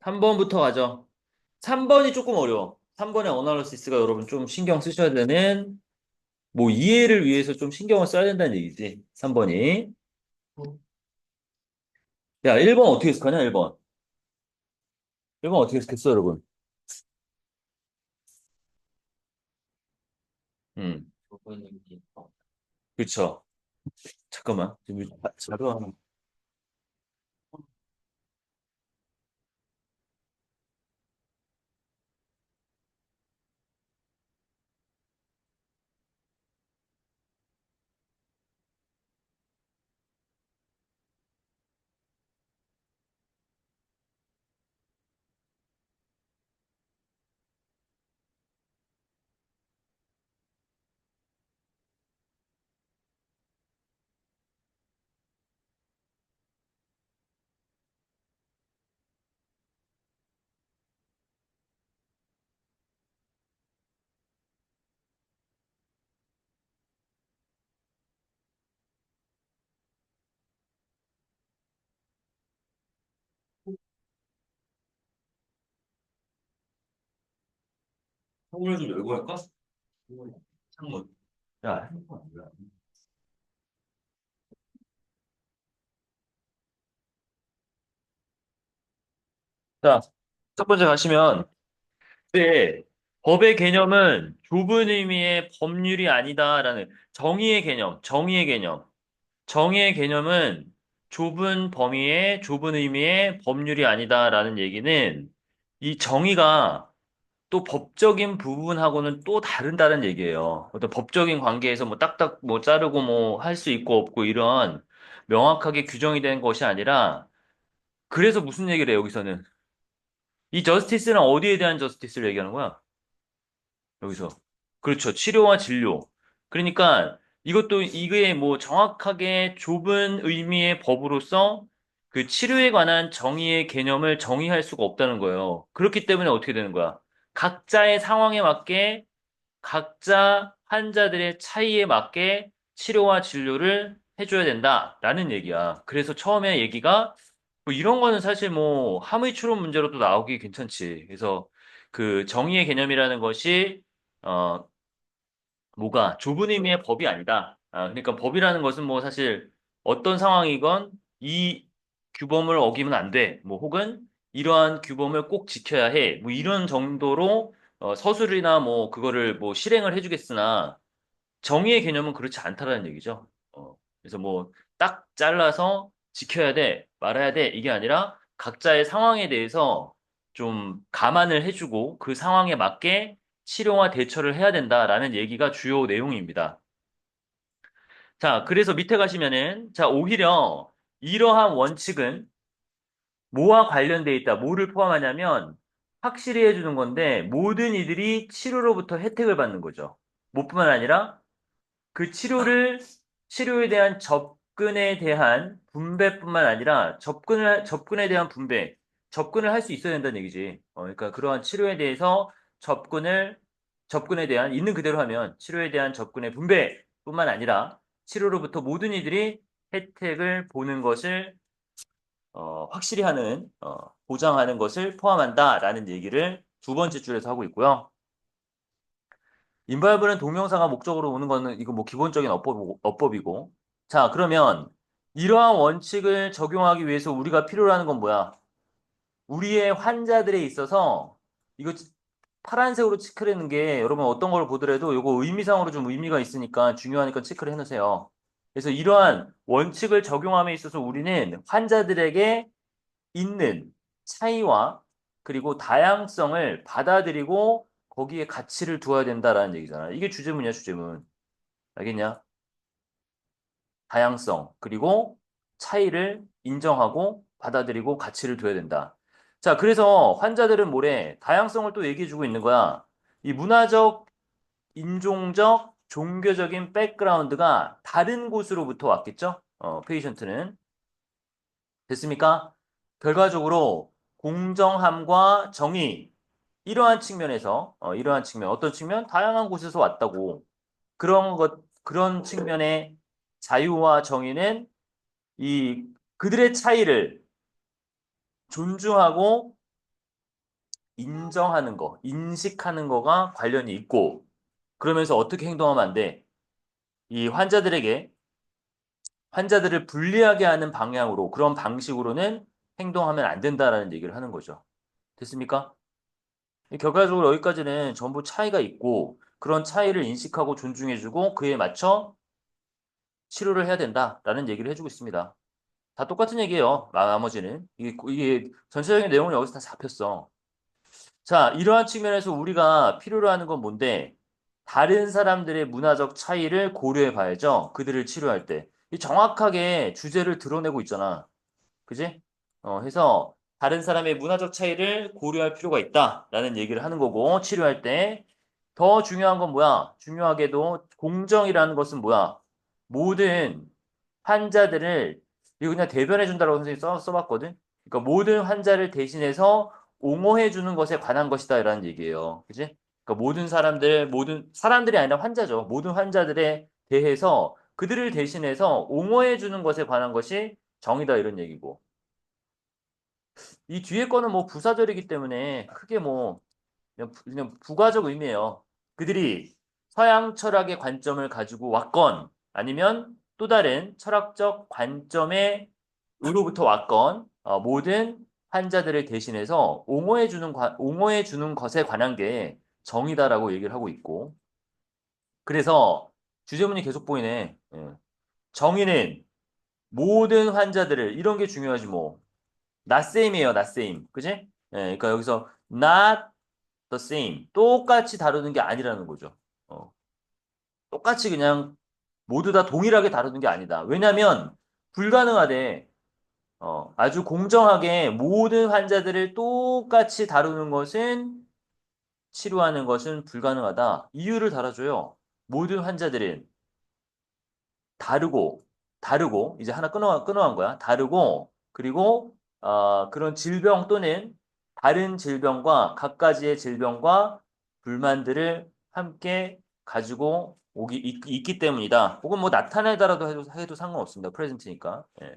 3번부터 가죠. 3번이 조금 어려워. 3번의 어나리시스가 여러분 좀 신경 쓰셔야 되는, 뭐 이해를 위해서 좀 신경을 써야 된다는 얘기지. 3번이. 야, 1번 어떻게 해석하냐, 1번. 1번 어떻게 해석했어, 여러분? 음, 그쵸. 잠깐만. 지금 자료 하나. 창문을 좀 열고 할까? 창문. 야, 핸드폰 뭐야? 자, 첫 번째 가시면, 네, 법의 개념은 좁은 의미의 법률이 아니다라는 정의의 개념, 정의의 개념. 정의의 개념은 좁은 범위의 좁은 의미의 법률이 아니다라는 얘기는 이 정의가 또 법적인 부분하고는 또 다른다는 얘기예요. 어떤 법적인 관계에서 뭐 딱딱 뭐 자르고 뭐 할 수 있고 없고 이런 명확하게 규정이 된 것이 아니라 그래서 무슨 얘기를 해요, 여기서는? 이 저스티스는 어디에 대한 저스티스를 얘기하는 거야? 여기서. 그렇죠. 치료와 진료. 그러니까 이것도 이게 뭐 정확하게 좁은 의미의 법으로서 그 치료에 관한 정의의 개념을 정의할 수가 없다는 거예요. 그렇기 때문에 어떻게 되는 거야? 각자의 상황에 맞게 각자 환자들의 차이에 맞게 치료와 진료를 해줘야 된다라는 얘기야. 그래서 처음에 얘기가 뭐 이런 거는 사실 뭐 함의 추론 문제로도 나오기 괜찮지. 그래서 그 정의의 개념이라는 것이 어 뭐가 좁은 의미의 법이 아니다. 그러니까 법이라는 것은 뭐 사실 어떤 상황이건 이 규범을 어기면 안 돼. 뭐 혹은 이러한 규범을 꼭 지켜야 해. 뭐 이런 정도로 서술이나 뭐 그거를 뭐 실행을 해주겠으나 정의의 개념은 그렇지 않다라는 얘기죠. 그래서 뭐 딱 잘라서 지켜야 돼, 말아야 돼 이게 아니라 각자의 상황에 대해서 좀 감안을 해주고 그 상황에 맞게 치료와 대처를 해야 된다라는 얘기가 주요 내용입니다. 자, 그래서 밑에 가시면은 자, 오히려 이러한 원칙은 뭐와 관련돼 있다. 뭐를 포함하냐면 확실히 해주는 건데 모든 이들이 치료로부터 혜택을 받는 거죠. 뭐뿐만 아니라 그 치료에 대한 접근에 대한 분배뿐만 아니라 접근에 대한 접근을 할 수 있어야 된다는 얘기지. 그러니까 그러한 치료에 대해서 접근을, 접근에 대한, 있는 그대로 하면 치료에 대한 접근의 분배뿐만 아니라 치료로부터 모든 이들이 혜택을 보는 것을, 확실히 보장하는 것을 포함한다라는 얘기를 두 번째 줄에서 하고 있고요. 인바이블은 동명사가 목적으로 오는 거는 이거 뭐 기본적인 어법이고. 자, 그러면 이러한 원칙을 적용하기 위해서 우리가 필요로 하는 건 뭐야? 우리의 환자들에 있어서 이거 파란색으로 체크를 하는 게 여러분 어떤 걸 보더라도 이거 의미상으로 좀 의미가 있으니까 중요하니까 체크를 해놓으세요. 그래서 이러한 원칙을 적용함에 있어서 우리는 환자들에게 있는 차이와 그리고 다양성을 받아들이고 거기에 가치를 두어야 된다라는 얘기잖아. 이게 주제문이야, 주제문. 알겠냐? 다양성, 그리고 차이를 인정하고 받아들이고 가치를 둬야 된다. 자, 그래서 환자들은 뭐래? 다양성을 또 얘기해주고 있는 거야. 이 문화적, 인종적, 종교적인 백그라운드가 다른 곳으로부터 왔겠죠? 페이션트는. 됐습니까? 결과적으로 공정함과 정의, 이러한 측면, 어떤 측면? 다양한 곳에서 왔다고. 그런 측면의 자유와 정의는 이 그들의 차이를 존중하고 인정하는 거, 인식하는 거가 관련이 있고, 그러면서 어떻게 행동하면 안 돼? 이 환자들을 불리하게 하는 방향으로, 그런 방식으로는 행동하면 안 된다라는 얘기를 하는 거죠. 됐습니까? 결과적으로 여기까지는 전부 차이가 있고, 그런 차이를 인식하고 존중해주고, 그에 맞춰 치료를 해야 된다라는 얘기를 해주고 있습니다. 다 똑같은 얘기예요. 나머지는. 이게 전체적인 내용은 여기서 다 잡혔어. 자, 이러한 측면에서 우리가 필요로 하는 건 뭔데? 다른 사람들의 문화적 차이를 고려해 봐야죠. 그들을 치료할 때. 정확하게 주제를 드러내고 있잖아. 그지? 해서 다른 사람의 문화적 차이를 고려할 필요가 있다라는 얘기를 하는 거고, 치료할 때. 더 중요한 건 뭐야? 중요하게도 공정이라는 것은 뭐야? 모든 환자들을, 이거 그냥 대변해 준다라고 선생님이 써봤거든? 그러니까 모든 환자를 대신해서 옹호해 주는 것에 관한 것이다 라는 얘기예요. 그지? 그러니까 모든 사람들이 아니라 환자죠. 모든 환자들에 대해서 그들을 대신해서 옹호해 주는 것에 관한 것이 정의다 이런 얘기고. 이 뒤에 거는 뭐 부사절이기 때문에 크게 뭐 그냥 부가적 의미예요. 그들이 서양 철학의 관점을 가지고 왔건 아니면 또 다른 철학적 관점의 으로부터 왔건 모든 환자들을 대신해서 옹호해 주는 것에 관한 게 정의다라고 얘기를 하고 있고 그래서 주제문이 계속 보이네. 예. 정의는 모든 환자들을 이런 게 중요하지 뭐. not same이에요, not same. 그지? 예, 그러니까 여기서 not the same. 똑같이 다루는 게 아니라는 거죠. 어, 똑같이 그냥 모두 다 동일하게 다루는 게 아니다. 왜냐면 불가능하대. 아주 공정하게 모든 환자들을 똑같이 다루는 것은 치료하는 것은 불가능하다. 이유를 달아줘요. 모든 환자들은 다르고 이제 하나 끊어간 거야. 다르고 그리고 그런 질병 또는 다른 질병과 각가지의 질병과 불만들을 함께 가지고 있기 때문이다. 혹은 뭐 나타내다라도 해도 상관없습니다. 프레젠트니까. 예.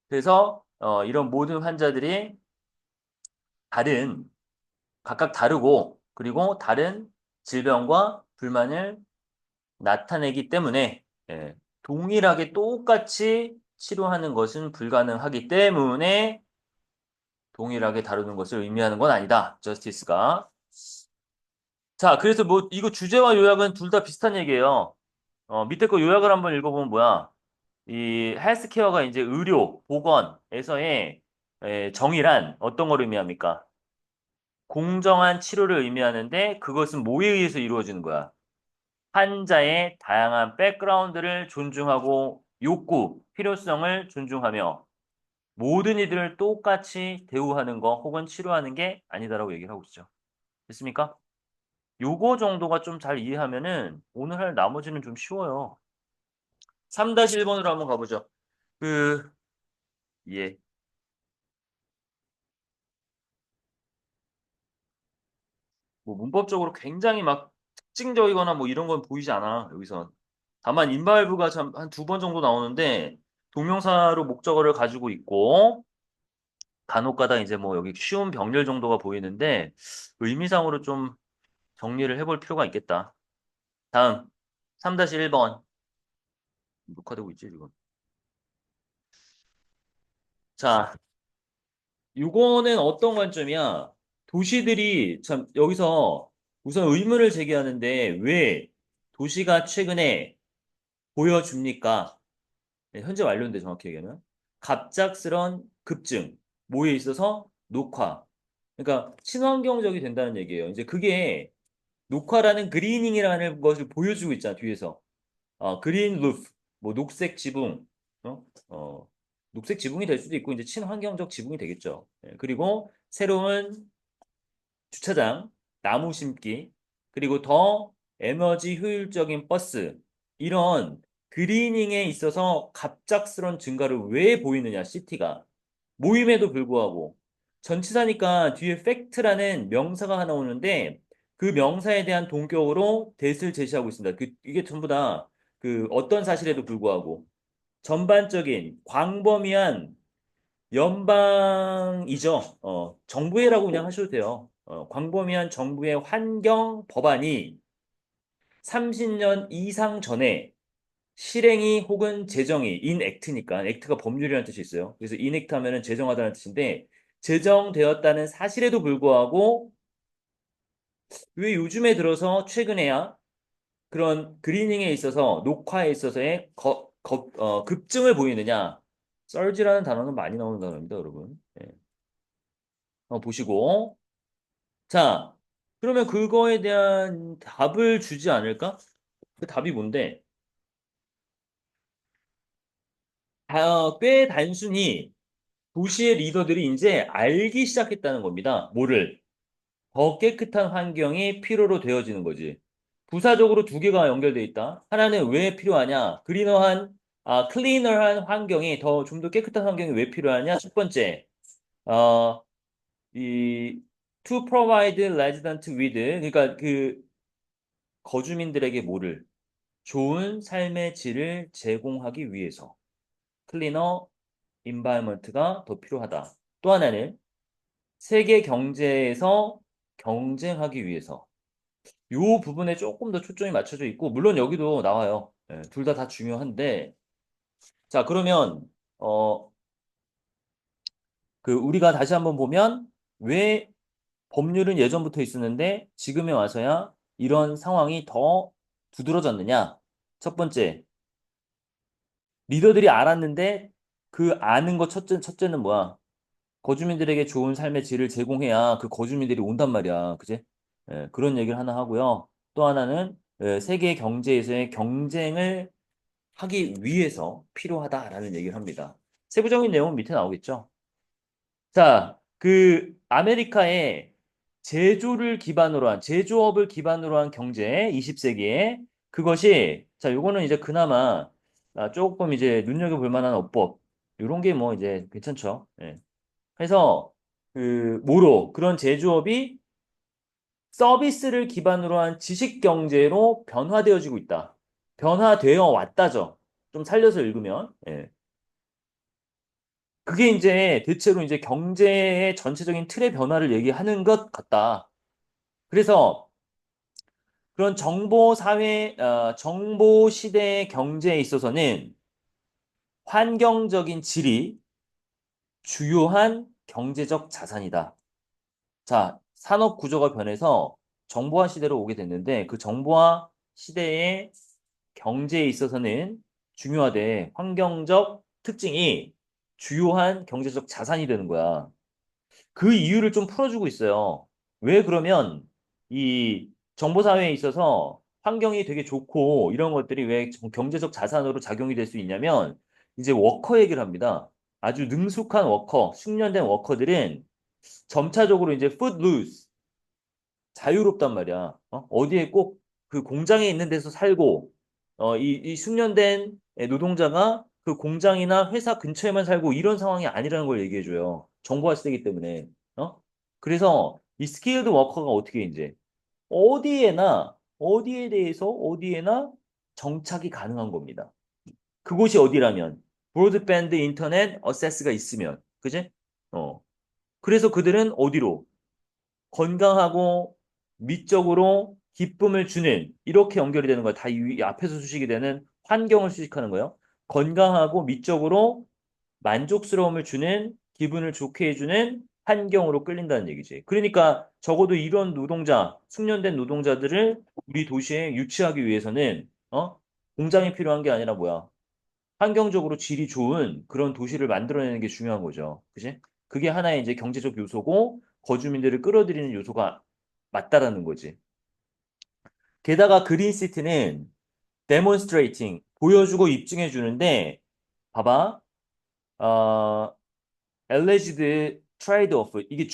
그래서 이런 모든 환자들이 다른 각각 다르고 그리고 다른 질병과 불만을 나타내기 때문에 예, 동일하게 똑같이 치료하는 것은 불가능하기 때문에 동일하게 다루는 것을 의미하는 건 아니다. 저스티스가. 자, 그래서 뭐 이거 주제와 요약은 둘 다 비슷한 얘기예요. 밑에 거 요약을 한번 읽어보면 뭐야? 이 헬스케어가 이제 의료, 보건에서의 정의란 어떤 걸 의미합니까? 공정한 치료를 의미하는데 그것은 뭐에 의해서 이루어지는 거야? 환자의 다양한 백그라운드를 존중하고 욕구, 필요성을 존중하며 모든 이들을 똑같이 대우하는 거 혹은 치료하는 게 아니다라고 얘기를 하고 있죠. 됐습니까? 요거 정도가 좀 잘 이해하면은 오늘 할 나머지는 좀 쉬워요. 3-1번으로 한번 가보죠. 그, 예. 뭐 문법적으로 굉장히 막 특징적이거나 뭐 이런 건 보이지 않아, 여기서. 다만 인발부가 참 한 두 번 정도 나오는데 동명사로 목적어를 가지고 있고 간혹가다 이제 뭐 여기 쉬운 병렬 정도가 보이는데 의미상으로 좀 정리를 해볼 필요가 있겠다. 다음 3-1번 녹화되고 있지 지금. 자, 요거는 어떤 관점이야? 도시들이 참 여기서 우선 의문을 제기하는데 왜 도시가 최근에 보여줍니까? 네, 현재 완료인데 정확히 얘기하면 갑작스런 급증, 뭐에 있어서 녹화. 그러니까 친환경적이 된다는 얘기예요. 이제 그게 녹화라는 그리닝이라는 것을 보여주고 있잖아, 뒤에서. 그린 루프, 뭐 녹색 지붕, 어? 녹색 지붕이 될 수도 있고 이제 친환경적 지붕이 되겠죠. 예, 그리고 새로운 주차장, 나무 심기, 그리고 더 에너지 효율적인 버스, 이런 그리닝에 있어서 갑작스런 증가를 왜 보이느냐, 시티가. 모임에도 불구하고. 전치사니까 뒤에 팩트라는 명사가 하나 오는데 그 명사에 대한 동격으로 대을 제시하고 있습니다. 이게 전부 다 그 어떤 사실에도 불구하고 전반적인 광범위한 연방이죠. 정부회라고 그냥 하셔도 돼요. 광범위한 정부의 환경 법안이 30년 이상 전에 실행이 혹은 제정이 인액트니까 액트가 법률이라는 뜻이 있어요. 그래서 인액트 하면은 제정하다는 뜻인데 제정되었다는 사실에도 불구하고 왜 요즘에 들어서 최근에야 그런 그리닝에 있어서 녹화에 있어서의 급증을 보이느냐? 썰지라는 단어는 많이 나오는 단어입니다, 여러분. 예. 보시고 자 그러면 그거에 대한 답을 주지 않을까? 그 답이 뭔데? 꽤 단순히 도시의 리더들이 이제 알기 시작했다는 겁니다. 뭐를? 더 깨끗한 환경이 필요로 되어지는 거지. 부사적으로 두 개가 연결돼 있다. 하나는 왜 필요하냐? 클리너한 환경이 좀 더 깨끗한 환경이 왜 필요하냐? 첫 번째, 어, 이 to provide resident with 그러니까 그 거주민들에게 뭐를 좋은 삶의 질을 제공하기 위해서 클리너 인바이먼트가 더 필요하다. 또 하나는 세계 경제에서 경쟁하기 위해서 이 부분에 조금 더 초점이 맞춰져 있고 물론 여기도 나와요. 둘 다 중요한데 자 그러면 어 그 우리가 다시 한번 보면 왜 법률은 예전부터 있었는데 지금에 와서야 이런 상황이 더 두드러졌느냐? 첫 번째 리더들이 알았는데 그 아는 거 첫째는 뭐야? 거주민들에게 좋은 삶의 질을 제공해야 그 거주민들이 온단 말이야. 그지? 그런 얘기를 하나 하고요. 또 하나는 세계 경제에서의 경쟁을 하기 위해서 필요하다라는 얘기를 합니다. 세부적인 내용은 밑에 나오겠죠. 자, 그 아메리카의 제조업을 기반으로 한 경제 20세기에 그것이 자, 요거는 이제 그나마 조금 이제 눈여겨볼 만한 어법 요런 게 뭐 이제 괜찮죠. 예. 그래서 뭐로 그런 제조업이 서비스를 기반으로 한 지식 경제로 변화되어지고 있다. 변화되어 왔다죠. 좀 살려서 읽으면. 예. 그게 이제 대체로 이제 경제의 전체적인 틀의 변화를 얘기하는 것 같다. 그래서 그런 정보 시대의 경제에 있어서는 환경적인 질이 주요한 경제적 자산이다. 자, 산업 구조가 변해서 정보화 시대로 오게 됐는데 그 정보화 시대의 경제에 있어서는 중요하대. 환경적 특징이 주요한 경제적 자산이 되는 거야. 그 이유를 좀 풀어주고 있어요. 왜 그러면 이 정보사회에 있어서 환경이 되게 좋고 이런 것들이 왜 경제적 자산으로 작용이 될 수 있냐면 이제 워커 얘기를 합니다. 아주 능숙한 워커, 숙련된 워커들은 점차적으로 이제 footloose, 자유롭단 말이야. 어디에 꼭 그 공장에 있는 데서 살고, 이 숙련된 노동자가 그 공장이나 회사 근처에만 살고 이런 상황이 아니라는 걸 얘기해줘요. 정보화 시대이기 때문에. 그래서 이 스킬드 워커가 어떻게 이제 어디에 대해서 어디에나 정착이 가능한 겁니다. 그곳이 어디라면 브로드밴드 인터넷 어세스가 있으면, 그지? 어. 그래서 그들은 어디로? 건강하고 미적으로 기쁨을 주는 이렇게 연결이 되는 거야. 다 이 앞에서 수식이 되는 환경을 수식하는 거예요. 건강하고 미적으로 만족스러움을 주는 기분을 좋게 해주는 환경으로 끌린다는 얘기지. 그러니까 적어도 이런 숙련된 노동자들을 우리 도시에 유치하기 위해서는 공장이 필요한 게 아니라 뭐야? 환경적으로 질이 좋은 그런 도시를 만들어내는 게 중요한 거죠. 그지? 그게 하나의 이제 경제적 요소고 거주민들을 끌어들이는 요소가 맞다라는 거지. 게다가 그린시티는 demonstrating 보여주고 입증해 주는데 봐봐. 어, alleged trade-off 이게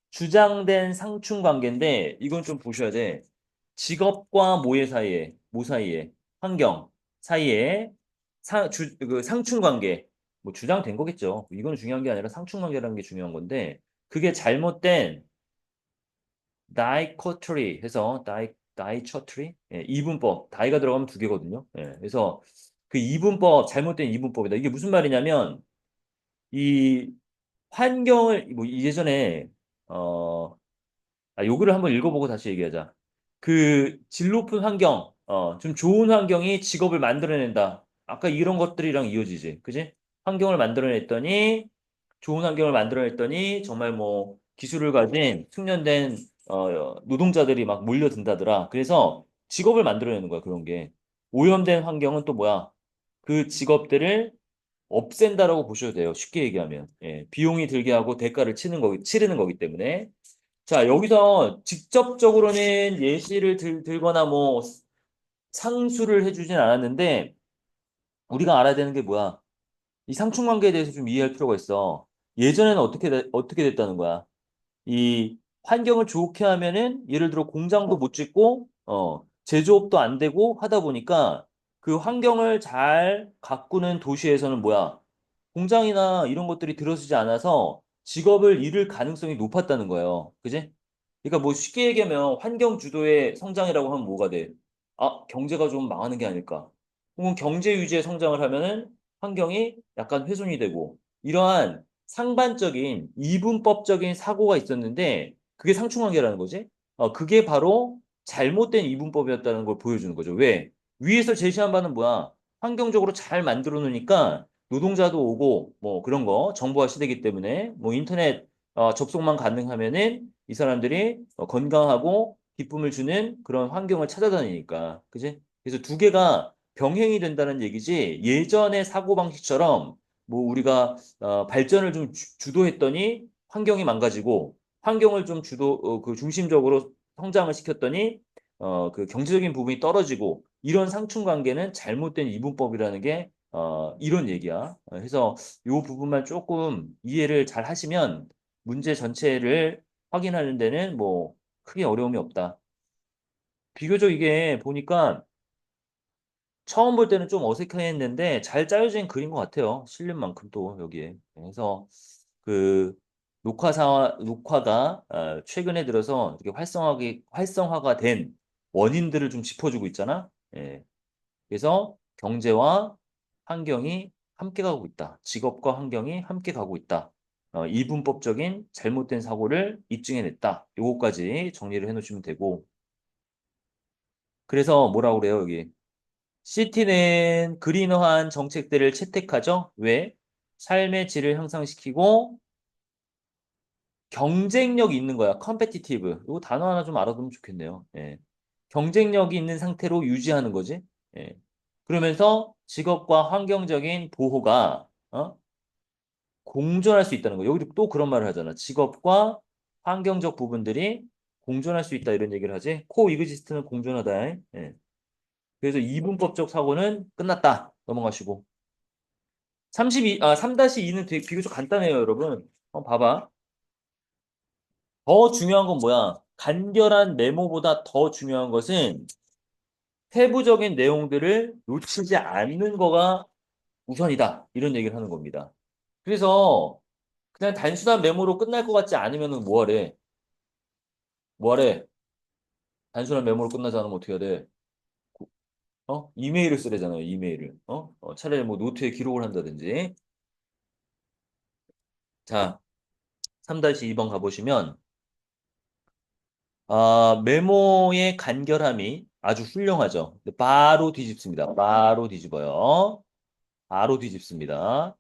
주장된 상충 관계인데 이건 좀 보셔야 돼. 직업과 모 사이에, 환경 사이에 그 상충 관계, 뭐 주장된 거겠죠. 이건 중요한 게 아니라 상충 관계라는 게 중요한 건데 그게 잘못된 다이코토리 해서 다이처트리 이분법 다이가 들어가면 두 개거든요. 그래서 그 잘못된 이분법이다. 이게 무슨 말이냐면 이 환경을, 뭐, 예전에, 어, 요거를 한번 읽어보고 다시 얘기하자. 그, 질 높은 환경, 좀 좋은 환경이 직업을 만들어낸다. 아까 이런 것들이랑 이어지지. 그지? 환경을 만들어냈더니, 좋은 환경을 만들어냈더니, 정말 뭐, 기술을 가진 숙련된, 노동자들이 막 몰려든다더라. 그래서 직업을 만들어내는 거야, 그런 게. 오염된 환경은 또 뭐야? 그 직업들을 없앤다라고 보셔도 돼요. 쉽게 얘기하면. 예, 비용이 들게 하고 대가를 치르는 거기 때문에. 자, 여기서 직접적으로는 예시를 들거나 뭐 상수를 해주진 않았는데 우리가 알아야 되는 게 뭐야? 이 상충관계에 대해서 좀 이해할 필요가 있어. 예전에는 어떻게 됐다는 거야? 이 환경을 좋게 하면은 예를 들어 공장도 못 짓고 제조업도 안 되고 하다 보니까 그 환경을 잘 가꾸는 도시에서는 뭐야? 공장이나 이런 것들이 들어서지 않아서 직업을 잃을 가능성이 높았다는 거예요. 그지? 그러니까 뭐 쉽게 얘기하면 환경 주도의 성장이라고 하면 뭐가 돼? 아, 경제가 좀 망하는 게 아닐까? 혹은 경제 유지의 성장을 하면은 환경이 약간 훼손이 되고 이러한 상반적인 이분법적인 사고가 있었는데 그게 상충관계라는 거지. 그게 바로 잘못된 이분법이었다는 걸 보여주는 거죠. 왜? 위에서 제시한 바는 뭐야? 환경적으로 잘 만들어 놓으니까 노동자도 오고 뭐 그런 거 정보화 시대이기 때문에 뭐 인터넷 접속만 가능하면은 이 사람들이 건강하고 기쁨을 주는 그런 환경을 찾아다니니까. 그지? 그래서 두 개가 병행이 된다는 얘기지 예전의 사고방식처럼 뭐 우리가 발전을 좀 주도했더니 환경이 망가지고 환경을 좀 그 중심적으로 성장을 시켰더니 그 경제적인 부분이 떨어지고 이런 상충 관계는 잘못된 이분법이라는 게 이런 얘기야. 그래서 이 부분만 조금 이해를 잘 하시면 문제 전체를 확인하는 데는 뭐 크게 어려움이 없다. 비교적 이게 보니까 처음 볼 때는 좀 어색했는데 잘 짜여진 그림 것 같아요. 실린 만큼 또 여기에. 그래서 그 녹화가 최근에 들어서 이렇게 활성화가 된 원인들을 좀 짚어주고 있잖아. 예. 그래서 경제와 환경이 함께 가고 있다. 직업과 환경이 함께 가고 있다. 이분법적인 잘못된 사고를 입증해냈다. 요거까지 정리를 해놓으시면 되고. 그래서 뭐라고 그래요, 여기. 시티는 그린화한 정책들을 채택하죠. 왜? 삶의 질을 향상시키고 경쟁력이 있는 거야. 컴페티티브. 이거 단어 하나 좀 알아두면 좋겠네요. 예. 경쟁력이 있는 상태로 유지하는 거지. 예. 그러면서 직업과 환경적인 보호가 공존할 수 있다는 거. 여기도 또 그런 말을 하잖아. 직업과 환경적 부분들이 공존할 수 있다 이런 얘기를 하지. 코이그지스트는 공존하다. 예. 그래서 이분법적 사고는 끝났다. 넘어가시고. 3-2는 되게 비교적 간단해요, 여러분. 봐봐. 더 중요한 건 뭐야? 간결한 메모보다 더 중요한 것은 세부적인 내용들을 놓치지 않는 거가 우선이다. 이런 얘기를 하는 겁니다. 그래서 그냥 단순한 메모로 끝날 것 같지 않으면 뭐하래? 뭐하래? 단순한 메모로 끝나지 않으면 어떻게 해야 돼? 이메일을 쓰래잖아요, 이메일을. 차라리 뭐 노트에 기록을 한다든지. 자, 3-2번 가보시면, 메모의 간결함이 아주 훌륭하죠. 근데 바로 뒤집습니다. 바로 뒤집어요. 바로 뒤집습니다.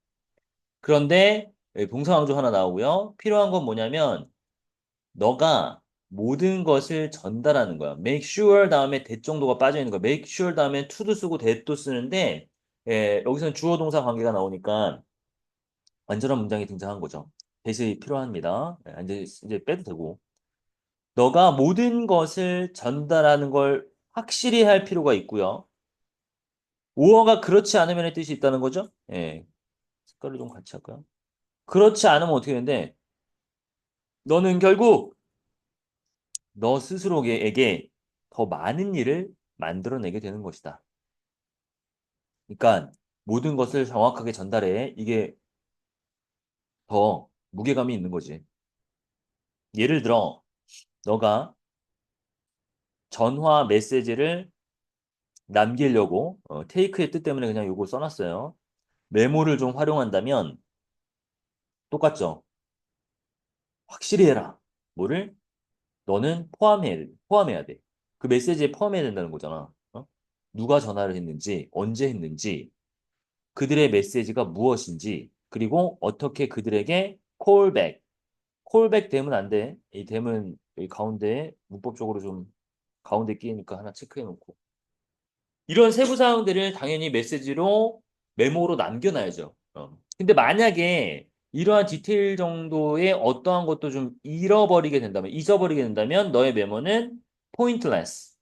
그런데 동사강조 하나 나오고요. 필요한 건 뭐냐면 너가 모든 것을 전달하는 거야. make sure 다음에 that 정도가 빠져 있는 거야. make sure 다음에 to도 쓰고 that도 쓰는데 여기서는 주어 동사 관계가 나오니까 완전한 문장이 등장한 거죠. that이 필요합니다. 이제 빼도 되고. 너가 모든 것을 전달하는 걸 확실히 할 필요가 있고요. 우어가 그렇지 않으면의 뜻이 있다는 거죠. 예. 색깔을 좀 같이 할까요? 그렇지 않으면 어떻게 되는데 너는 결국 너 스스로에게 더 많은 일을 만들어내게 되는 것이다. 그러니까 모든 것을 정확하게 전달해. 이게 더 무게감이 있는 거지. 예를 들어 너가 전화 메시지를 남기려고 테이크의 뜻 때문에 그냥 요거 써놨어요. 메모를 좀 활용한다면 똑같죠? 확실히 해라. 뭐를? 너는 포함해야 돼. 그 메시지에 포함해야 된다는 거잖아. 어? 누가 전화를 했는지, 언제 했는지, 그들의 메시지가 무엇인지, 그리고 어떻게 그들에게 콜백. 콜백 되면 안 돼. 이 되면 여기 가운데 문법적으로 좀 가운데 끼니까 하나 체크해 놓고. 이런 세부 사항들을 당연히 메시지로 메모로 남겨놔야죠. 근데 만약에 이러한 디테일 정도의 어떠한 것도 좀 잊어버리게 된다면 너의 메모는 pointless,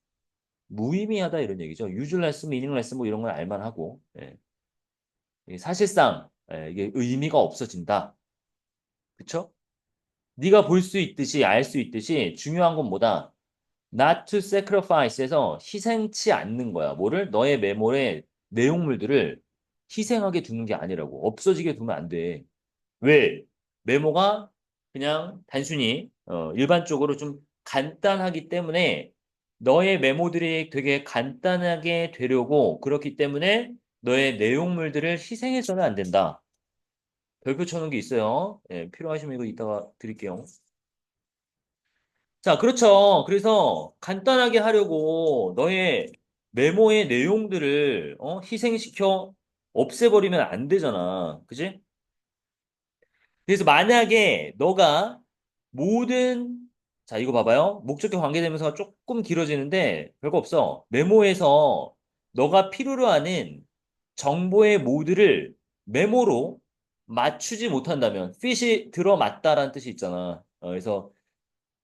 무의미하다 이런 얘기죠. useless, meaningless 뭐 이런 건 알만하고 이게 사실상 이게 의미가 없어진다. 그쵸? 네가 볼 수 있듯이 알 수 있듯이 중요한 건 뭐다? Not to sacrifice에서 희생치 않는 거야. 뭐를? 너의 메모의 내용물들을 희생하게 두는 게 아니라고. 없어지게 두면 안 돼. 왜? 메모가 그냥 단순히 일반적으로 좀 간단하기 때문에 너의 메모들이 되게 간단하게 되려고 그렇기 때문에 너의 내용물들을 희생해서는 안 된다. 별표 쳐놓은 게 있어요. 예, 필요하시면 이거 이따가 드릴게요. 자, 그렇죠. 그래서 간단하게 하려고 너의 메모의 내용들을 희생시켜 없애버리면 안 되잖아. 그지? 그래서 만약에 너가 모든 자, 이거 봐봐요. 목적격 관계대명사가 조금 길어지는데 별거 없어. 메모에서 너가 필요로 하는 정보의 모드를 메모로 맞추지 못한다면 fit이 들어맞다라는 뜻이 있잖아. 그래서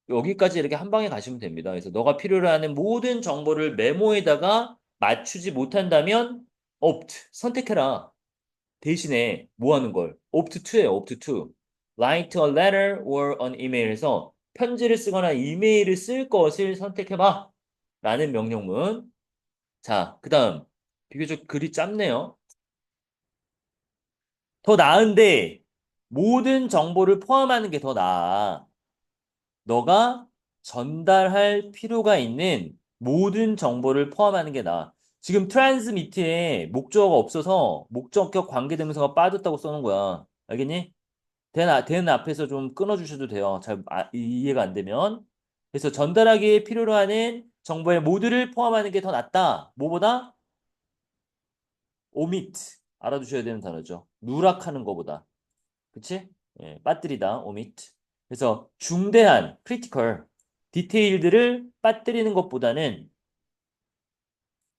여기까지 이렇게 한 방에 가시면 됩니다. 그래서 너가 필요로 하는 모든 정보를 메모에다가 맞추지 못한다면 opt 선택해라. 대신에 뭐 하는 걸? opt to예요. opt to. write a letter or an email에서 편지를 쓰거나 이메일을 쓸 것을 선택해봐. 라는 명령문. 자, 그 다음. 비교적 글이 짧네요. 더 나은데 모든 정보를 포함하는 게 더 나아. 너가 전달할 필요가 있는 모든 정보를 포함하는 게 나아. 지금 트랜스미트에 목적어가 없어서 목적격 관계대명사가 빠졌다고 써놓은 거야. 알겠니? 된 앞에서 좀 끊어주셔도 돼요. 잘 이해가 안 되면. 그래서 전달하기에 필요로 하는 정보의 모두를 포함하는 게 더 낫다. 뭐보다? omit. 알아두셔야 되는 단어죠. 누락하는 것보다. 그치? 예, 빠뜨리다, omit. 그래서 중대한, critical, 디테일들을 빠뜨리는 것보다는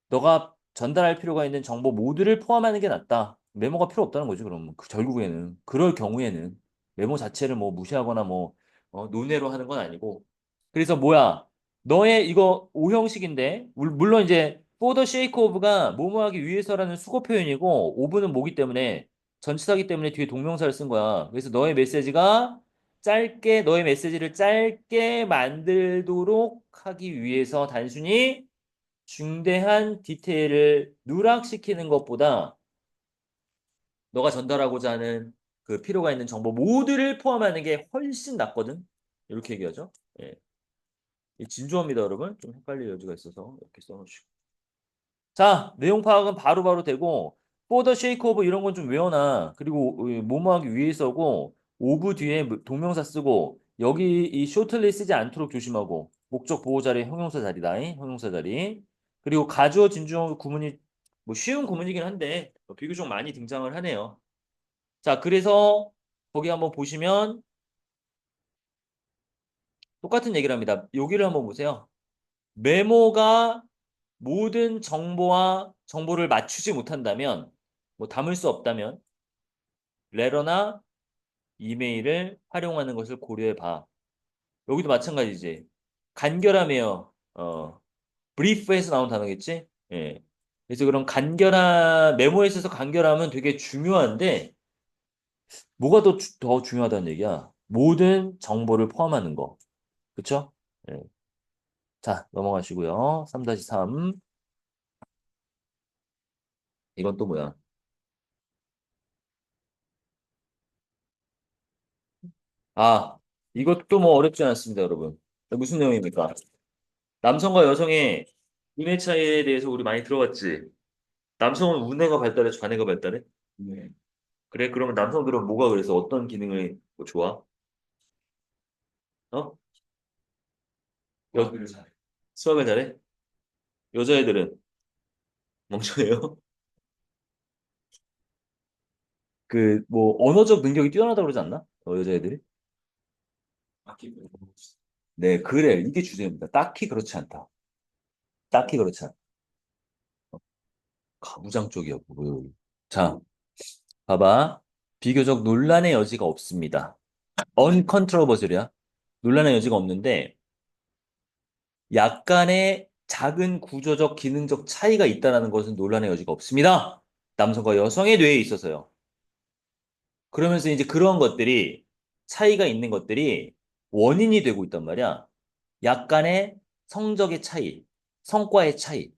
너가 전달할 필요가 있는 정보 모두를 포함하는 게 낫다. 메모가 필요 없다는 거죠, 그럼. 결국에는. 그럴 경우에는. 메모 자체를 뭐 무시하거나 뭐, 논외로 하는 건 아니고. 그래서 뭐야? 너의 이거 오형식인데, 물론 이제, for the sake of가 뭐뭐 하기 위해서라는 수거 표현이고, of는 뭐기 때문에, 전치사기 때문에 뒤에 동명사를 쓴 거야. 그래서 너의 메시지를 짧게 만들도록 하기 위해서 단순히 중대한 디테일을 누락시키는 것보다 너가 전달하고자 하는 그 필요가 있는 정보 모두를 포함하는 게 훨씬 낫거든. 이렇게 얘기하죠. 예. 이 진주어입니다, 여러분. 좀 헷갈릴 여지가 있어서 이렇게 써놓으시고. 자, 내용 파악은 바로바로 되고 for the sake of 이런 건 좀 외워놔. 그리고 뭐뭐 하기 위해서고 of 뒤에 동명사 쓰고 여기 이 shortly 쓰지 않도록 조심하고 목적 보호 자리 형용사 자리다. 형용사 자리. 그리고 가주어 진주어 구문이 뭐 쉬운 구문이긴 한데 비교적 많이 등장을 하네요. 자, 그래서 거기 한번 보시면 똑같은 얘기를 합니다. 여기를 한번 보세요. 메모가 모든 정보를 맞추지 못한다면, 뭐 담을 수 없다면, 레터나 이메일을 활용하는 것을 고려해 봐. 여기도 마찬가지지. 간결함이에요. 브리프에서 나온 단어겠지? 예. 그래서 그런 메모에 있어서 간결함은 되게 중요한데, 뭐가 더 중요하다는 얘기야? 모든 정보를 포함하는 거. 그쵸? 예. 자, 넘어가시고요. 3-3. 이건 또 뭐야? 아, 이것도 뭐 어렵지 않습니다, 여러분. 무슨 내용입니까? 남성과 여성의 두뇌 차이에 대해서 우리 많이 들어봤지? 남성은 우뇌가 발달해, 좌뇌가 발달해? 네. 그래? 그러면 남성들은 뭐가 그래서 어떤 기능이 뭐 좋아? 어? 여, 수학을 잘해? 여자애들은 멍청해요? 그, 뭐, 언어적 능력이 뛰어나다고 그러지 않나? 여자애들이? 네, 그래. 이게 주제입니다. 딱히 그렇지 않다. 딱히 그렇지 않다. 가부장 쪽이야, 뭐. 자, 봐봐. 비교적 논란의 여지가 없습니다. uncontroversial이야. 논란의 여지가 없는데, 약간의 작은 구조적, 기능적 차이가 있다는 것은 논란의 여지가 없습니다. 남성과 여성의 뇌에 있어서요. 그러면서 이제 그런 것들이, 차이가 있는 것들이 원인이 되고 있단 말이야. 약간의 성적의 차이, 성과의 차이.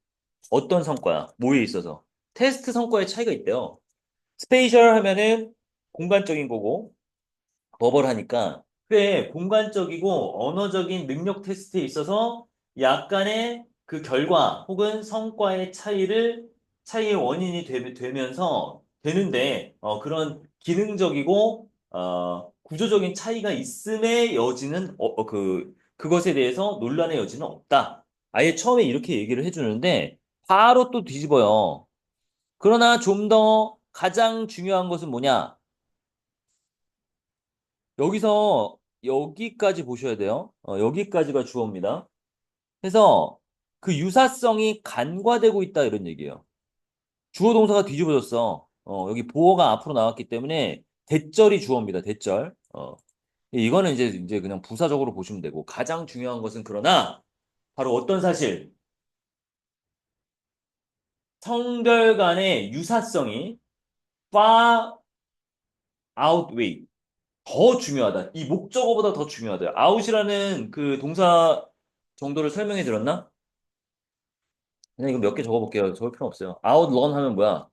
어떤 성과야? 뭐에 있어서? 테스트 성과의 차이가 있대요. 스페이셜 하면은 공간적인 거고, 버벌 하니까 그래 공간적이고 언어적인 능력 테스트에 있어서 약간의 그 결과 혹은 성과의 차이의 원인이 되면서 되는데 그런 기능적이고 구조적인 차이가 있음의 여지는 그것에 대해서 논란의 여지는 없다. 아예 처음에 이렇게 얘기를 해주는데 바로 또 뒤집어요. 그러나 좀 더 가장 중요한 것은 뭐냐? 여기서 여기까지 보셔야 돼요. 여기까지가 주어입니다. 그래서 그 유사성이 간과되고 있다 이런 얘기예요. 주어 동사가 뒤집어졌어. 여기 보어가 앞으로 나왔기 때문에 대절이 주어입니다. 대절. 이거는 이제 그냥 부사적으로 보시면 되고 가장 중요한 것은 그러나 바로 어떤 사실? 성별 간의 유사성이 far outweigh 더 중요하다. 이 목적어보다 더 중요하다. out이라는 그 동사 정도를 설명해 드렸나? 그냥 이거 몇 개 적어볼게요. 적을 필요 없어요. outrun 하면 뭐야?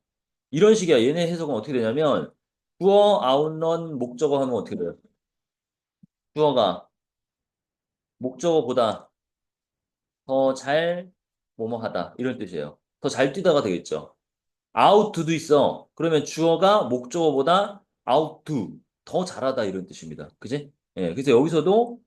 이런 식이야. 얘네 해석은 어떻게 되냐면 주어 outrun 목적어 하면 어떻게 돼요? 주어가 목적어보다 더 잘 뭐뭐 하다 이런 뜻이에요. 더 잘 뛰다가 되겠죠. out도 있어. 그러면 주어가 목적어보다 outdo 더 잘하다 이런 뜻입니다. 그지? 예, 그래서 여기서도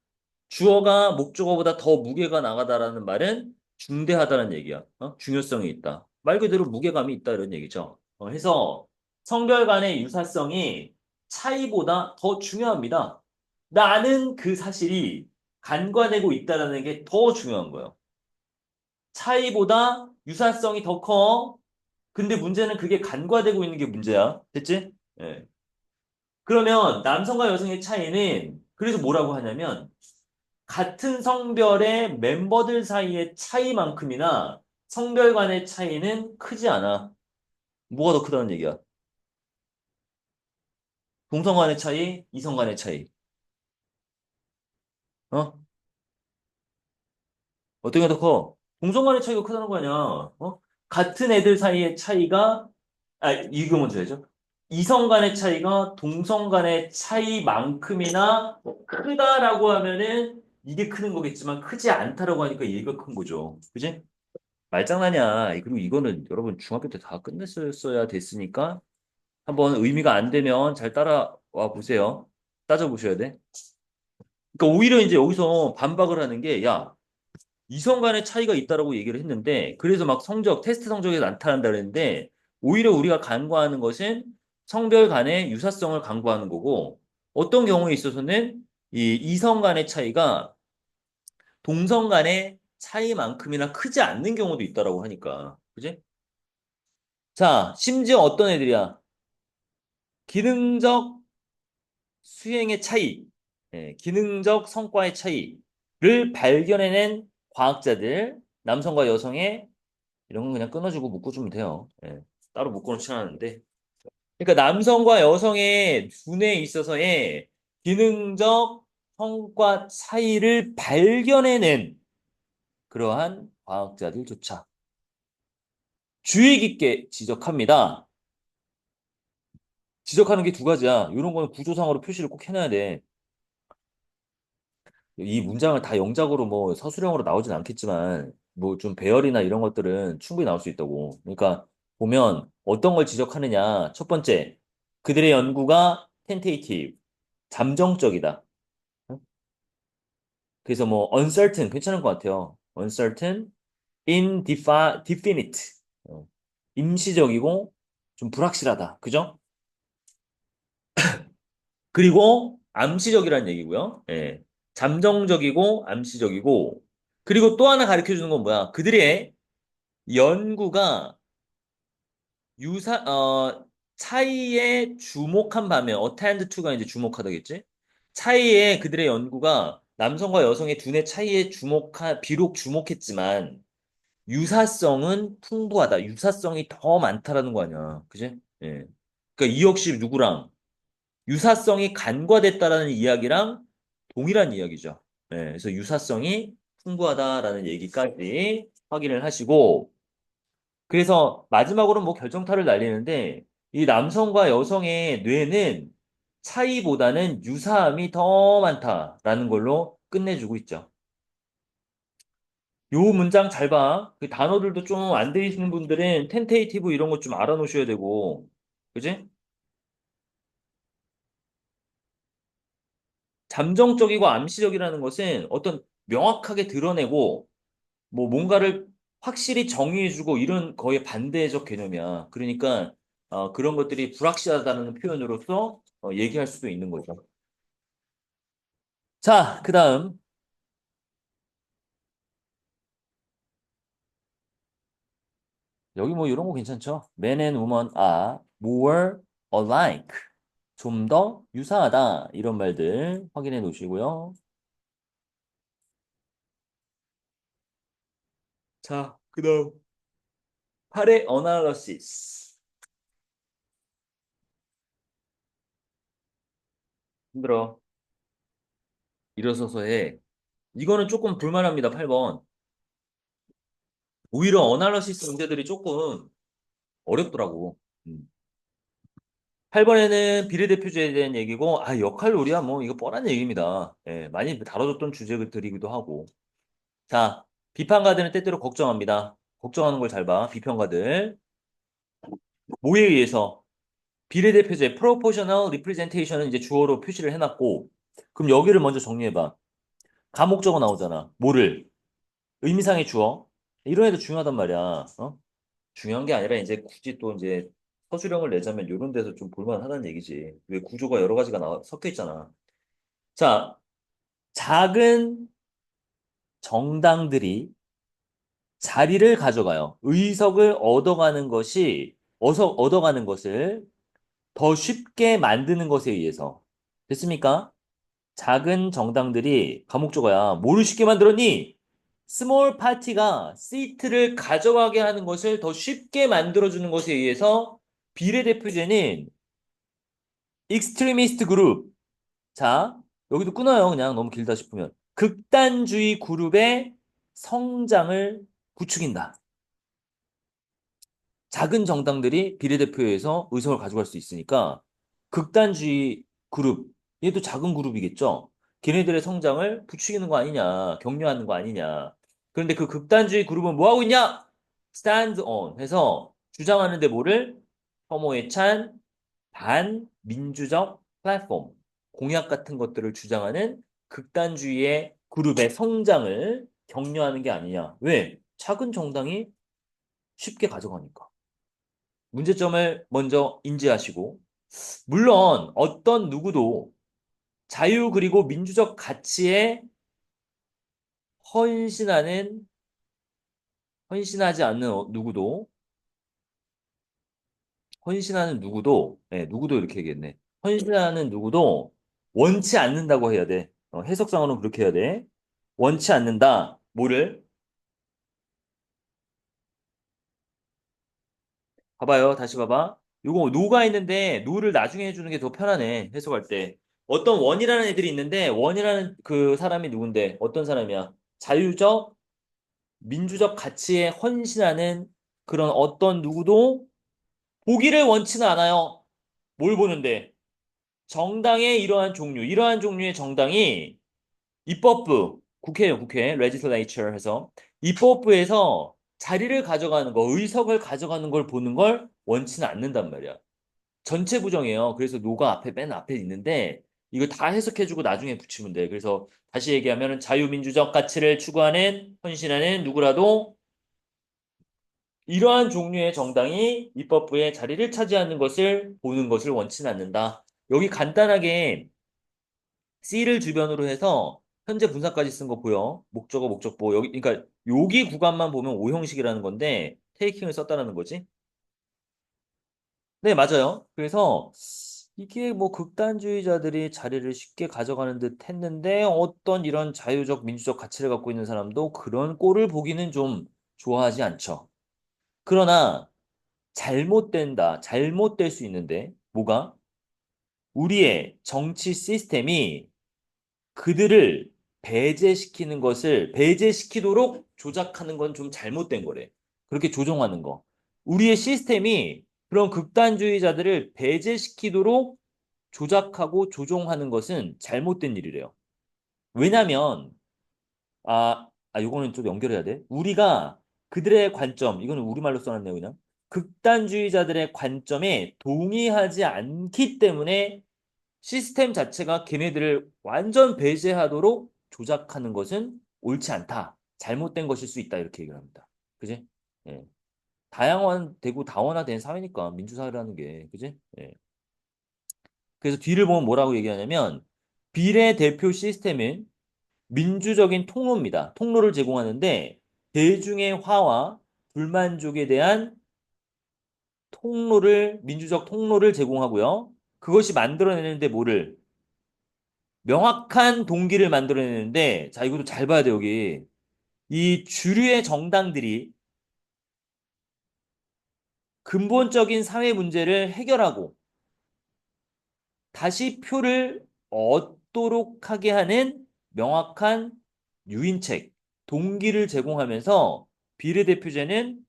주어가 목적어보다 더 무게가 나가다라는 말은 중대하다는 얘기야. 중요성이 있다. 말 그대로 무게감이 있다 이런 얘기죠. 해서 성별 간의 유사성이 차이보다 더 중요합니다. 나는 그 사실이 간과되고 있다는 게 더 중요한 거예요. 차이보다 유사성이 더 커. 근데 문제는 그게 간과되고 있는 게 문제야. 됐지? 예. 그러면 남성과 여성의 차이는 그래서 뭐라고 하냐면 같은 성별의 멤버들 사이의 차이만큼이나 성별 간의 차이는 크지 않아. 뭐가 더 크다는 얘기야? 동성 간의 차이, 이성 간의 차이. 어? 어떤 게 더 커? 동성 간의 차이가 크다는 거 아니야. 같은 애들 사이의 차이가, 이거 먼저 해야죠. 이성 간의 차이가 동성 간의 차이만큼이나 크다라고 하면은 이게 크는 거겠지만 크지 않다라고 하니까 얘가 큰 거죠. 그지? 말장난이야. 그리고 이거는 여러분 중학교 때 다 끝냈어야 됐으니까 한번 의미가 안 되면 잘 따라와 보세요. 따져보셔야 돼. 그러니까 오히려 이제 여기서 반박을 하는 게, 야, 이성 간의 차이가 있다라고 얘기를 했는데, 그래서 막 테스트 성적에 나타난다 그랬는데, 오히려 우리가 간과하는 것은 성별 간의 유사성을 간과하는 거고, 어떤 경우에 있어서는 이 이성 간의 차이가 동성 간의 차이만큼이나 크지 않는 경우도 있다라고 하니까. 그지? 자, 심지어 어떤 애들이야? 기능적 수행의 차이, 기능적 성과의 차이를 발견해낸 과학자들, 남성과 여성의 이런 건 그냥 끊어주고 묶어주면 돼요. 따로 묶어놓지 않았는데. 그러니까 남성과 여성의 두뇌에 있어서의 기능적 성과 차이를 발견해낸 그러한 과학자들조차 주의 깊게 지적합니다. 지적하는 게 두 가지야. 이런 거는 구조상으로 표시를 꼭 해놔야 돼. 이 문장을 다 영작으로 뭐 서술형으로 나오진 않겠지만 뭐 좀 배열이나 이런 것들은 충분히 나올 수 있다고. 그러니까 보면 어떤 걸 지적하느냐. 첫 번째, 그들의 연구가 tentative, 잠정적이다. 그래서 뭐 uncertain 괜찮은 것 같아요. uncertain, indefinite, 어, 임시적이고 좀 불확실하다. 그죠? 그리고 암시적이라는 얘기고요. 예. 잠정적이고 암시적이고 그리고 또 하나 가르쳐 주는 건 뭐야? 그들의 연구가 차이에 주목한 반면 attend to가 이제 주목하다겠지? 차이에 그들의 연구가 남성과 여성의 두뇌 차이에 비록 주목했지만 유사성은 풍부하다. 유사성이 더 많다라는 거 아니야. 그지? 예. 그러니까 이 역시 누구랑 유사성이 간과됐다라는 이야기랑 동일한 이야기죠. 예. 그래서 유사성이 풍부하다라는 얘기까지 확인을 하시고 그래서 마지막으로 뭐 결정타를 날리는데 이 남성과 여성의 뇌는 차이보다는 유사함이 더 많다라는 걸로 끝내주고 있죠. 요 문장 잘 봐. 그 단어들도 좀 안 들리시는 분들은 텐테이티브 이런 거 좀 알아놓으셔야 되고, 그지? 잠정적이고 암시적이라는 것은 어떤 명확하게 드러내고, 뭐 뭔가를 확실히 정의해주고 이런 거의 반대적 개념이야. 그러니까 그런 것들이 불확실하다는 표현으로서 얘기할 수도 있는 거죠. 자, 그 다음 여기 뭐 이런 거 괜찮죠? Men and women are more alike. 좀 더 유사하다. 이런 말들 확인해 놓으시고요. 자, 그 다음. 팔의 어나리시스. 힘들어. 일어서서 해. 이거는 조금 불만합니다. 8번. 오히려 어나리시스 문제들이 조금 어렵더라고. 8번에는 비례대표제에 대한 얘기고, 역할놀이야. 뭐, 이거 뻔한 얘기입니다. 예, 많이 다뤄졌던 주제들이기도 하고. 자, 비판가들은 때때로 걱정합니다. 걱정하는 걸 잘 봐. 비평가들. 뭐에 의해서 비례대표제 proportional representation은 이제 주어로 표시를 해놨고 그럼 여기를 먼저 정리해봐. 가목적어 나오잖아. 뭐를? 의미상의 주어. 이런 애도 중요하단 말이야. 어? 중요한 게 아니라 이제 굳이 또 이제 서술형을 내자면 이런 데서 좀 볼만하다는 얘기지. 왜 구조가 여러 가지가 섞여 있잖아. 자, 작은 정당들이 자리를 가져가요. 의석을 얻어가는 것을 더 쉽게 만드는 것에 의해서. 됐습니까? 작은 정당들이 과목적어야. 뭐를 쉽게 만들었니? 스몰 파티가 시트를 가져가게 하는 것을 더 쉽게 만들어주는 것에 의해서 비례대표제는 익스트리미스트 그룹. 자, 여기도 끊어요. 그냥 너무 길다 싶으면. 극단주의 그룹의 성장을 부추긴다. 작은 정당들이 비례대표에서 의석을 가져갈 수 있으니까 극단주의 그룹, 얘도 작은 그룹이겠죠. 걔네들의 성장을 부추기는 거 아니냐, 격려하는 거 아니냐. 그런데 그 극단주의 그룹은 뭐 하고 있냐? stand on 해서 주장하는데 뭐를? 혐오에 찬 반민주적 플랫폼, 공약 같은 것들을 주장하는 극단주의의 그룹의 성장을 격려하는 게 아니냐. 왜? 작은 정당이 쉽게 가져가니까. 문제점을 먼저 인지하시고, 물론 어떤 누구도 자유 그리고 민주적 가치에 헌신하는, 헌신하지 않는 누구도 이렇게 얘기했네. 헌신하는 누구도 원치 않는다고 해야 돼. 해석상으로는 그렇게 해야 돼. 원치 않는다. 뭐를? 봐봐요. 다시 봐봐. 요거 노가 있는데 노를 나중에 해주는 게 더 편하네. 해석할 때. 어떤 원이라는 애들이 있는데 원이라는 그 사람이 누군데? 어떤 사람이야? 자유적, 민주적 가치에 헌신하는 그런 어떤 누구도 보기를 원치는 않아요. 뭘 보는데? 정당의 이러한 종류의 정당이 입법부, 국회요, 국회, legislature 해서 입법부에서 자리를 가져가는 거, 의석을 가져가는 걸 보는 걸 원치는 않는단 말이야. 전체 부정이에요. 그래서 노가 앞에 맨 앞에 있는데 이거 다 해석해주고 나중에 붙이면 돼. 그래서 다시 얘기하면 자유민주적 가치를 추구하는 헌신하는 누구라도 이러한 종류의 정당이 입법부에 자리를 차지하는 것을 보는 것을 원치 않는다. 여기 간단하게 C를 주변으로 해서 현재 분사까지 쓴 거 보여. 목적어, 목적보. 여기, 그러니까 여기 구간만 보면 O 형식이라는 건데 테이킹을 썼다는 거지. 네, 맞아요. 그래서 이게 뭐 극단주의자들이 자리를 쉽게 가져가는 듯 했는데 어떤 이런 자유적 민주적 가치를 갖고 있는 사람도 그런 꼴을 보기는 좀 좋아하지 않죠. 그러나 잘못된다. 잘못될 수 있는데 뭐가? 우리의 정치 시스템이 그들을 배제시키는 것을 배제시키도록 조작하는 건 좀 잘못된 거래. 그렇게 조종하는 거. 우리의 시스템이 그런 극단주의자들을 배제시키도록 조작하고 조종하는 것은 잘못된 일이래요. 왜냐면 요거는 좀 연결해야 돼. 우리가 그들의 관점, 이거는 우리말로 써놨네요, 그냥. 극단주의자들의 관점에 동의하지 않기 때문에 시스템 자체가 걔네들을 완전 배제하도록 조작하는 것은 옳지 않다. 잘못된 것일 수 있다. 이렇게 얘기를 합니다. 그지? 예. 다양화되고 다원화된 사회니까 민주사회라는 게 그지? 예. 그래서 뒤를 보면 뭐라고 얘기하냐면 비례대표 시스템은 민주적인 통로입니다. 통로를 제공하는데 대중의 화와 불만족에 대한 민주적 통로를 제공하고요. 그것이 만들어내는데 뭐를 명확한 동기를 만들어내는데, 자, 이것도 잘 봐야 돼, 여기. 이 주류의 정당들이 근본적인 사회 문제를 해결하고 다시 표를 얻도록 하게 하는 명확한 유인책, 동기를 제공하면서 비례대표제는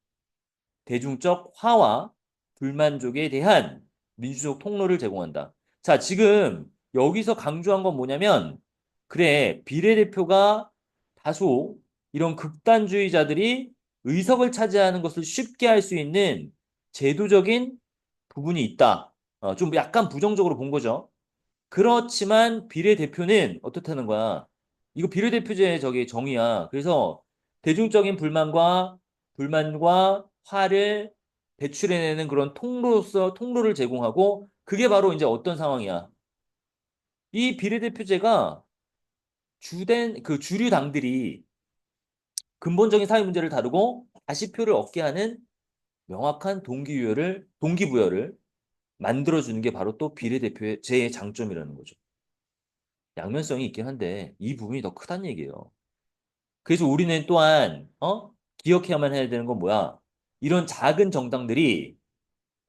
대중적 화와 불만족에 대한 민주적 통로를 제공한다. 자, 지금 여기서 강조한 건 뭐냐면, 그래, 비례대표가 다소 이런 극단주의자들이 의석을 차지하는 것을 쉽게 할 수 있는 제도적인 부분이 있다. 좀 약간 부정적으로 본 거죠. 그렇지만 비례대표는 어떻다는 거야? 이거 비례대표제 저기 정의야. 그래서 대중적인 불만과 화를 배출해내는 그런 통로로서 통로를 제공하고 그게 바로 이제 어떤 상황이야? 이 비례대표제가 주된 그 주류 당들이 근본적인 사회 문제를 다루고 다시 표를 얻게 하는 명확한 동기부여를 만들어주는 게 바로 또 비례대표제의 장점이라는 거죠. 양면성이 있긴 한데 이 부분이 더 크다는 얘기예요. 그래서 우리는 또한 기억해야만 해야 되는 건 뭐야? 이런 작은 정당들이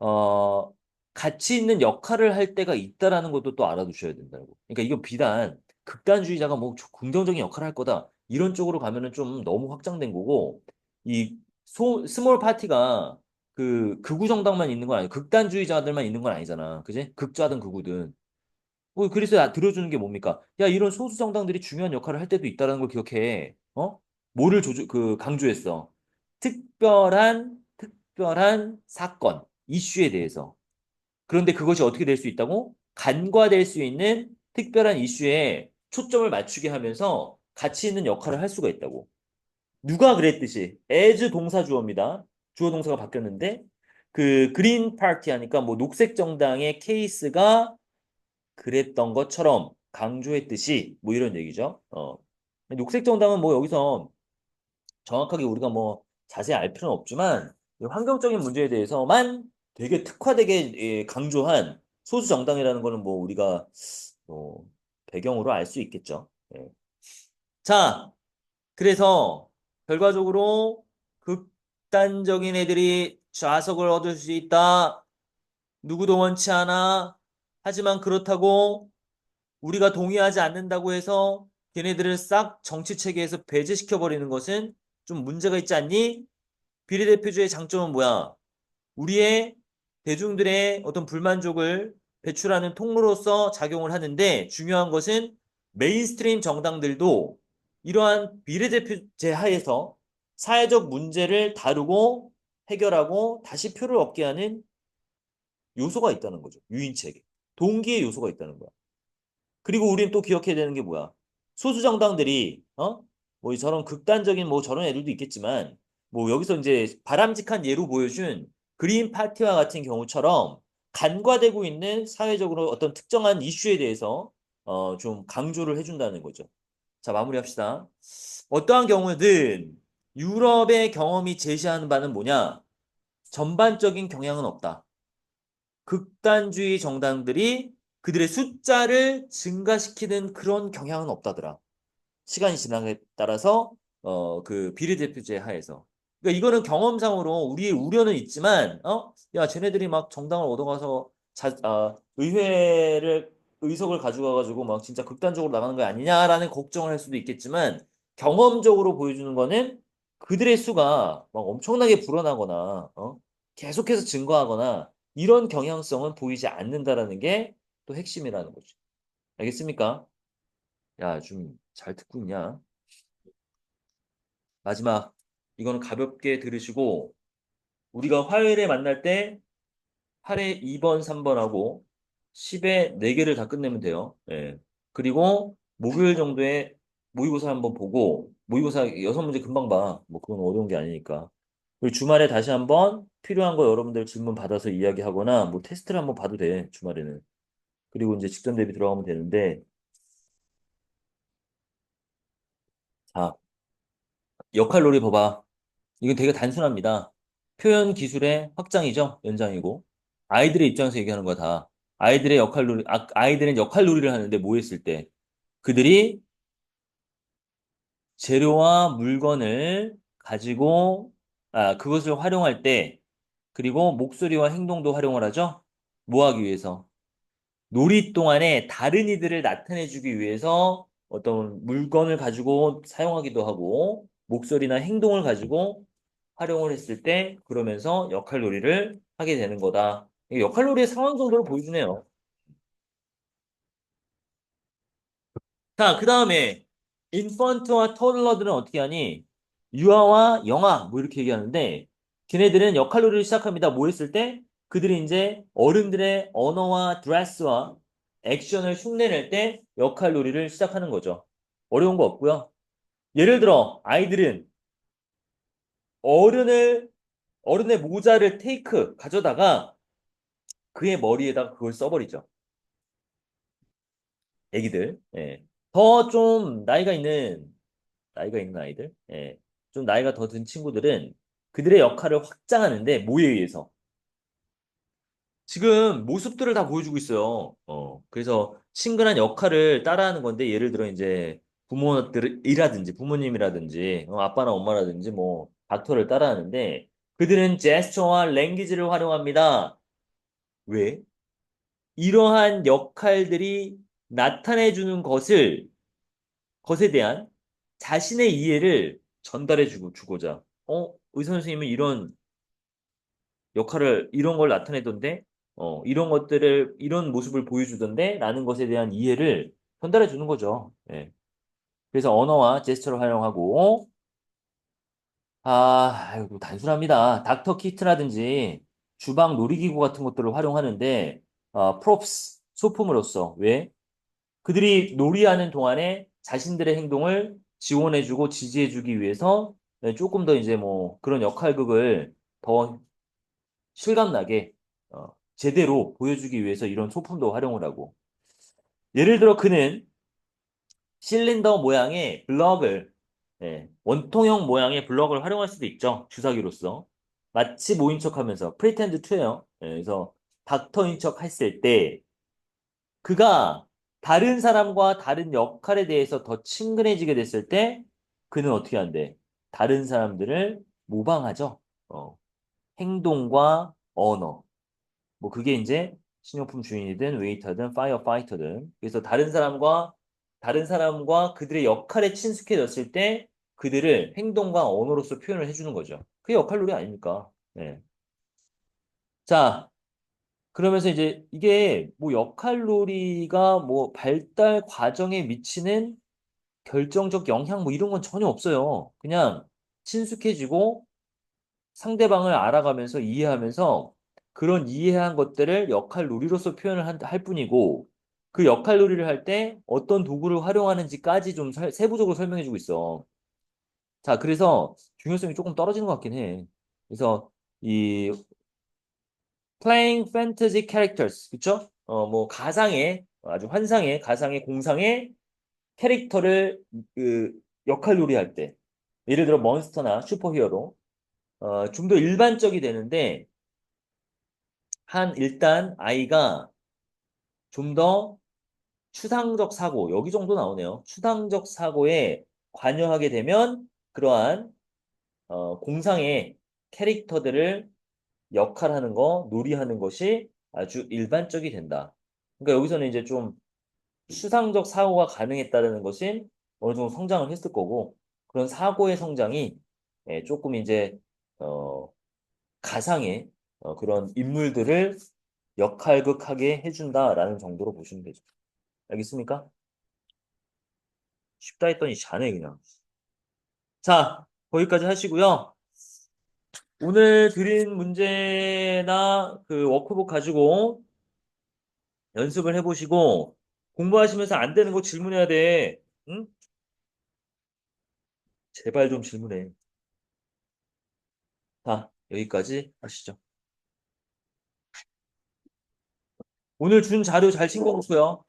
어 가치 있는 역할을 할 때가 있다라는 것도 또 알아두셔야 된다고. 그러니까 이건 비단 극단주의자가 뭐 긍정적인 역할을 할 거다 이런 쪽으로 가면은 좀 너무 확장된 거고 이 스몰 파티가 그 극우 정당만 있는 건 아니고 극단주의자들만 있는 건 아니잖아. 그지? 극좌든 극우든. 뭐 그래서 들어주는 게 뭡니까? 야, 이런 소수 정당들이 중요한 역할을 할 때도 있다는 걸 기억해. 뭐를 강조했어? 특별한 사건, 이슈에 대해서. 그런데 그것이 어떻게 될 수 있다고? 간과될 수 있는 특별한 이슈에 초점을 맞추게 하면서 가치 있는 역할을 할 수가 있다고. 누가 그랬듯이 as 동사 주어입니다. 주어 동사가 바뀌었는데 그 그린 파티 하니까 뭐 녹색 정당의 케이스가 그랬던 것처럼 강조했듯이 뭐 이런 얘기죠. 녹색 정당은 뭐 여기서 정확하게 우리가 뭐 자세히 알 필요는 없지만 이 환경적인 문제에 대해서만 되게 특화되게 강조한 소수 정당이라는 거는 뭐 우리가 뭐 배경으로 알 수 있겠죠. 예. 자, 그래서 결과적으로 극단적인 애들이 좌석을 얻을 수 있다. 누구도 원치 않아. 하지만 그렇다고 우리가 동의하지 않는다고 해서 걔네들을 싹 정치 체계에서 배제시켜 버리는 것은 좀 문제가 있지 않니? 비례대표제의 장점은 뭐야? 우리의 대중들의 어떤 불만족을 배출하는 통로로서 작용을 하는데 중요한 것은 메인스트림 정당들도 이러한 비례대표제 하에서 사회적 문제를 다루고 해결하고 다시 표를 얻게 하는 요소가 있다는 거죠. 유인책에. 동기의 요소가 있다는 거야. 그리고 우리는 또 기억해야 되는 게 뭐야? 소수 정당들이 뭐 저런 극단적인 뭐 저런 애들도 있겠지만 뭐 여기서 이제 바람직한 예로 보여준 그린 파티와 같은 경우처럼 간과되고 있는 사회적으로 어떤 특정한 이슈에 대해서 좀 강조를 해준다는 거죠. 자, 마무리합시다. 어떠한 경우든 유럽의 경험이 제시하는 바는 뭐냐? 전반적인 경향은 없다. 극단주의 정당들이 그들의 숫자를 증가시키는 그런 경향은 없다더라. 시간이 지남에 따라서 그 비례대표제 하에서. 그러니까 이거는 경험상으로 우리의 우려는 있지만 야 쟤네들이 막 정당을 얻어가서 의회를 의석을 가져가가지고 막 진짜 극단적으로 나가는 거 아니냐라는 걱정을 할 수도 있겠지만 경험적으로 보여주는 거는 그들의 수가 막 엄청나게 불어나거나 계속해서 증가하거나 이런 경향성은 보이지 않는다라는 게 또 핵심이라는 거죠. 알겠습니까? 야, 좀 잘 듣고 있냐? 마지막, 이거는 가볍게 들으시고, 우리가 화요일에 만날 때 8회 2번, 3번하고 10에 4개를 다 끝내면 돼요. 예. 그리고 목요일 정도에 모의고사 한번 보고, 모의고사 6문제 금방 봐. 뭐 그건 어려운 게 아니니까. 그리고 주말에 다시 한번 필요한 거 여러분들 질문 받아서 이야기하거나, 뭐 테스트를 한번 봐도 돼, 주말에는. 그리고 이제 직전 대비 들어가면 되는데, 자, 역할놀이 봐봐. 이건 되게 단순합니다. 표현 기술의 확장이죠. 연장이고. 아이들의 입장에서 얘기하는 거야, 다. 아이들은 역할놀이를 하는데 뭐 했을 때? 그들이 재료와 물건을 가지고, 그것을 활용할 때, 그리고 목소리와 행동도 활용을 하죠. 뭐 하기 위해서? 놀이 동안에 다른 이들을 나타내주기 위해서 어떤 물건을 가지고 사용하기도 하고, 목소리나 행동을 가지고 활용을 했을 때 그러면서 역할놀이를 하게 되는 거다. 역할놀이의 상황 정도를 보여주네요. 자, 그 다음에 인펀트와 토들러들은 어떻게 하니? 유아와 영아 뭐 이렇게 얘기하는데 걔네들은 역할놀이를 시작합니다. 뭐 했을 때? 그들이 이제 어른들의 언어와 드레스와 액션을 흉내낼 때 역할놀이를 시작하는 거죠. 어려운 거 없고요. 예를 들어 아이들은 어른을 어른의 모자를 테이크 가져다가 그의 머리에다가 그걸 써버리죠. 애기들. 예. 더 좀 나이가 있는 아이들. 예. 좀 나이가 더 든 친구들은 그들의 역할을 확장하는데 뭐에 의해서? 지금 모습들을 다 보여주고 있어요. 그래서 친근한 역할을 따라하는 건데 예를 들어 이제 부모들이라든지 부모님이라든지 아빠나 엄마라든지 뭐 닥터를 따라하는데 그들은 제스처와 랭귀지를 활용합니다. 왜? 이러한 역할들이 나타내 주는 것에 대한 자신의 이해를 전달해 주고자. 의사 선생님은 이런 걸 나타내던데, 이런 모습을 보여주던데, 라는 것에 대한 이해를 전달해 주는 거죠. 예. 그래서 언어와 제스처를 활용하고, 이거 단순합니다. 닥터 키트라든지 주방 놀이기구 같은 것들을 활용하는데, 프롭스, 소품으로써. 왜? 그들이 놀이하는 동안에 자신들의 행동을 지원해주고 지지해주기 위해서 조금 더 이제 뭐 그런 역할극을 더 실감나게 제대로 보여주기 위해서 이런 소품도 활용을 하고 예를 들어 그는 실린더 모양의 원통형 모양의 블럭을 활용할 수도 있죠. 주사기로서 마치 모인 척하면서 프리텐드 투예요. 그래서 닥터인 척 했을 때 그가 다른 사람과 다른 역할에 대해서 더 친근해지게 됐을 때 그는 어떻게 한대? 다른 사람들을 모방하죠. 어, 행동과 언어. 뭐 그게 이제 식료품 주인이든 웨이터든 파이어파이터든 그래서 다른 사람과 그들의 역할에 친숙해졌을 때 그들을 행동과 언어로서 표현을 해주는 거죠. 그게 역할놀이 아닙니까? 네. 자, 그러면서 이제 이게 뭐 역할놀이가 뭐 발달 과정에 미치는 결정적 영향 뭐 이런 건 전혀 없어요. 그냥 친숙해지고 상대방을 알아가면서 이해하면서 그런 이해한 것들을 역할놀이로서 표현을 할 뿐이고 그 역할놀이를 할 때 어떤 도구를 활용하는지까지 좀 세부적으로 설명해주고 있어. 자, 그래서 중요성이 조금 떨어지는 것 같긴 해. 그래서 이 playing fantasy characters, 그쵸? 뭐 가상의 아주 환상의 가상의 공상의 캐릭터를 그 역할놀이 할 때, 예를 들어 몬스터나 슈퍼히어로, 좀 더 일반적이 되는데 일단 아이가 좀 더 추상적 사고, 여기 정도 나오네요. 추상적 사고에 관여하게 되면 그러한 공상의 캐릭터들을 역할하는 거, 놀이하는 것이 아주 일반적이 된다. 그러니까 여기서는 이제 좀 추상적 사고가 가능했다는 것이 어느 정도 성장을 했을 거고, 그런 사고의 성장이 조금 이제 어, 가상의 그런 인물들을 역할극하게 해준다라는 정도로 보시면 되죠. 알겠습니까? 쉽다 했더니 자네 그냥. 자, 거기까지 하시고요. 오늘 드린 문제나 그 워크북 가지고 연습을 해보시고 공부하시면서 안 되는 거 질문해야 돼. 응? 제발 좀 질문해. 자, 여기까지 하시죠. 오늘 준 자료 잘 챙겨놓고요.